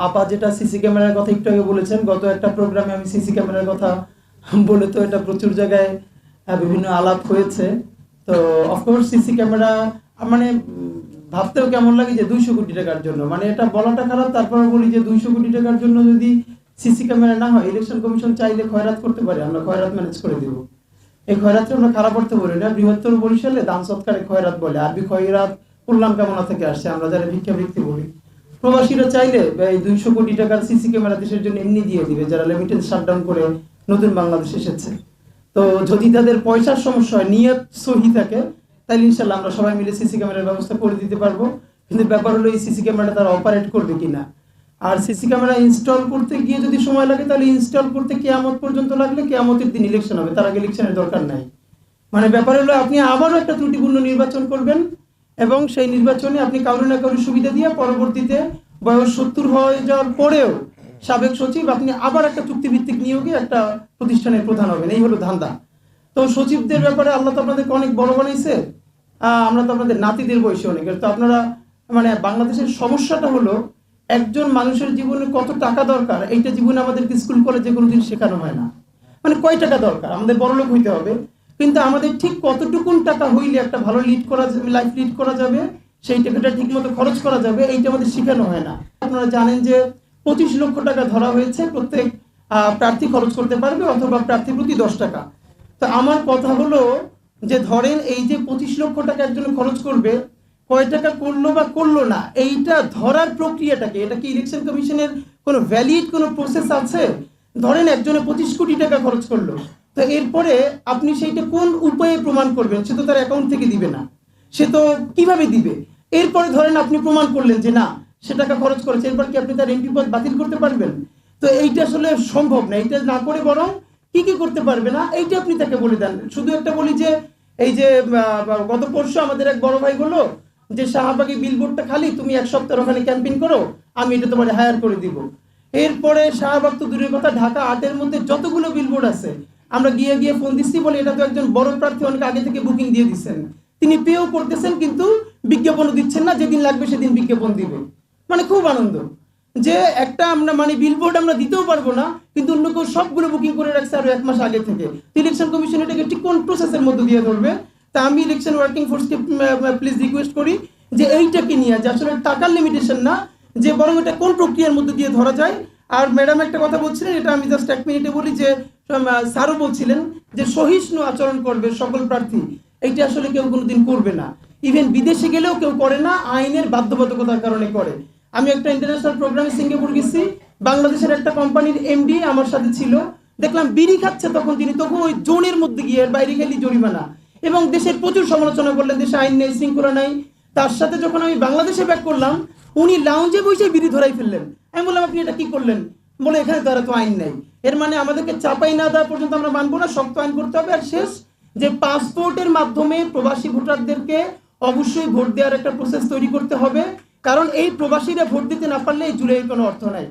আপা যেটা সিসি ক্যামেরার কথা একটু আগে বলেছেন, গত একটা প্রোগ্রামে আমি সিসি ক্যামেরার কথা বলে তো এটা প্রচুর জায়গায় বিভিন্ন আলাপ হয়েছে। তো অফকোর্স সিসি ক্যামেরা মানে ভাবতেও কেমন লাগে যে 200 কোটি টাকার জন্য, মানে এটা বলাটা খারাপ, তারপরে বলি যে 200 কোটি টাকার জন্য যদি সিসি ক্যামেরা না হয়, ইলেকশন কমিশন চাইলে খয়রাত করতে পারে, আমরা খয়রাত ম্যানেজ করে দিব। এই খয়রাতটা আমরা খারাপ করতে বলি না, বৃহত্তর বরিশালে দান সৎকারে খয়রাত বলে, আরবি খয়রাত কল্যাণ কামনা থেকে আসছে, আমরা যারা ভিক্ষাবৃত্তি বলি। প্রবাসীরা চাইলে এই 200 কোটি টাকার সিসি ক্যামেরা দেশের জন্য এমনি দিয়ে দিবে, যারা লিমিটেড শাটডাউন করে নতুন বাংলাদেশ এসেছে। তো যদি তাদের পয়সার সমস্যা হয়, নিয়ত সহি থাকে, তাহলে ইনশাল্লাহ আমরা সবাই মিলে সিসি ক্যামেরার ব্যবস্থা করে দিতে পারবো। কিন্তু ব্যাপার হলো এই সিসি ক্যামেরাটা তারা অপারেট করবে কিনা। আর সিসি ক্যামেরা ইনস্টল করতে গিয়ে যদি সময় লাগে, তাহলে ইনস্টল করতে কিয়ামত পর্যন্ত লাগলে কিয়ামতের দিন ইলেকশন হবে, তার আগে ইলেকশনের দরকার নাই। মানে ব্যাপার হলো আপনি আবারও একটা ত্রুটিপূর্ণ নির্বাচন করবেন এবং সেই নির্বাচনে আপনি কারো না কারো সুবিধা দিয়ে পরবর্তীতে বয়স 70 হয়ে যাওয়ার পরেও সাবেক সচিব আপনি আবার একটা চুক্তিভিত্তিক নিয়োগে একটা প্রতিষ্ঠানের প্রধান হবেন, এই হলো ধান্দা। তো সচিবদের ব্যাপারে আল্লাহ তো আপনাদেরকে অনেক বড় বানাইছে, আমরা তো আপনাদের নাতিদের বয়সী অনেকের। তো আপনারা মানে বাংলাদেশের সমস্যাটা হলো একজন মানুষের জীবনে কত টাকা দরকার, এইটা জীবনে আমাদেরকে স্কুল কলেজে কোনোদিন শেখানো হয় না। মানে কয় টাকা দরকার, আমাদের বড়লোক হইতে হবে, কিন্তু আমাদের ঠিক কতটুকুন টাকা হইলে একটা ভালো লাইফ লিড করা যাবে, সেই টাকাটা ঠিক মতো খরচ করা যাবে, এইটা আমাদের শেখানো হয় না। আপনারা জানেন যে 25 লক্ষ টাকা ধরা হয়েছে, প্রত্যেক প্রার্থী খরচ করতে পারবে অথবা প্রার্থী প্রতি 10 টাকা। তো আমার কথা হলো যে ধরেন এই যে 25 লক্ষ টাকা একজন খরচ করবে, কয় টাকা করলো বা করলো না, এইটা ধরার প্রক্রিয়াটাকে, এটা কি ইলেকশন কমিশনের কোনো ভ্যালিড কোনো প্রসেস আছে? ধরেন একজনে 25 কোটি টাকা খরচ করলো, তো এরপরে আপনি সেইটা কোন উপায়ে প্রমাণ করবেন? সে তো তার অ্যাকাউন্ট থেকে দিবে না, সে তো কিভাবে দিবে? এরপরে ধরেন আপনি প্রমাণ করলেন যে না, সে টাকা খরচ করেছে, এরপর কি আপনি তার এমপি পদ বাতিল করতে পারবেন? তো এইটা আসলে সম্ভব না। এইটা না করে বরং কি কি করতে পারবে না এইটা আপনি তাকে বলে দেন। শুধু একটা বলি যে এই যে গত পরশু আমাদের এক বড় ভাই বললো যে শাহবাগী বিলবোর্ডটা খালি, তুমি 1 সপ্তাহ ওখানে ক্যাম্পেইন করো, আমি এটা তোমার হায়ার করে দিব। এরপরে শাহবাগ তো দূরের কথা, ঢাকা 8-এর মধ্যে যতগুলো বিলবোর্ড আছে আমরা গিয়ে গিয়ে ফোন দিচ্ছি, বলে এটা তো একজন বড় প্রার্থী অনেক আগে থেকে বুকিং দিয়ে দিচ্ছেন, তিনি পেও করতেছেন কিন্তু বিজ্ঞাপনও দিচ্ছেন না, যেদিন লাগবে সেদিন বিজ্ঞাপন দিবে। মানে খুব আনন্দ যে একটা আমরা মানে বিলবোর্ড আমরা দিতেও পারবো না, কিন্তু অন্য কেউ সবগুলো বুকিং করে রাখছে আরো 1 মাস আগে থেকে। ইলেকশন কমিশন এটাকে ঠিক কোন প্রসেসের মধ্যে দিয়ে ধরবে? তা আমি ইলেকশন ওয়ার্কিং ফোর্সকে প্লিজ রিকোয়েস্ট করি যে এইটাকে নিয়ে, যে আসলে টাকার লিমিটেশন না, যে বরং এটা কোন প্রক্রিয়ার মধ্যে দিয়ে ধরা যায়। আর ম্যাডাম একটা কথা বলছিলেন, এটা আমি জাস্ট 1 মিনিটে বলি, যে স্যারও বলছিলেন যে সহিষ্ণু আচরণ করবে সকল প্রার্থী, এইটা আসলে কেউ কোনোদিন করবে না। ইভেন বিদেশে গেলেও কেউ করে না, আইনের বাধ্যবাধকতার কারণে করে। আমি একটা ইন্টারন্যাশনাল প্রোগ্রামে সিঙ্গাপুর গেছি, বাংলাদেশের একটা কোম্পানির এমডি আমার সাথে ছিল, দেখলাম বিড়ি খাচ্ছে তখন তিনি, তখন ওই জোনের মধ্যে গিয়ে বাইরে গেলে জরিমানা, এবং দেশের প্রচুর সমালোচনা করলেন, দেশে আইন নেই, শৃঙ্খলা নাই। তার সাথে যখন আমি বাংলাদেশে ব্যাক করলাম, উনি লাউঞ্জে বসে বিড়ি ধরাই ফেললেন। আমি বললাম আপনি এটা কি করলেন? বলে এখানে তো আর তো আইন নেই। এর মানে আমাদেরকে চাপাই না দেওয়া পর্যন্ত আমরা মানবো না, শক্ত আইন করতে হবে। আর শেষ, যে পাসপোর্টের মাধ্যমে প্রবাসী ভোটারদেরকে অবশ্যই ভোট দেওয়ার একটা প্রসেস তৈরি করতে হবে, কারণ এই প্রবাসীরা ভোট দিতে না পারলে এই জুলাইয়ের কোনো অর্থ নাই।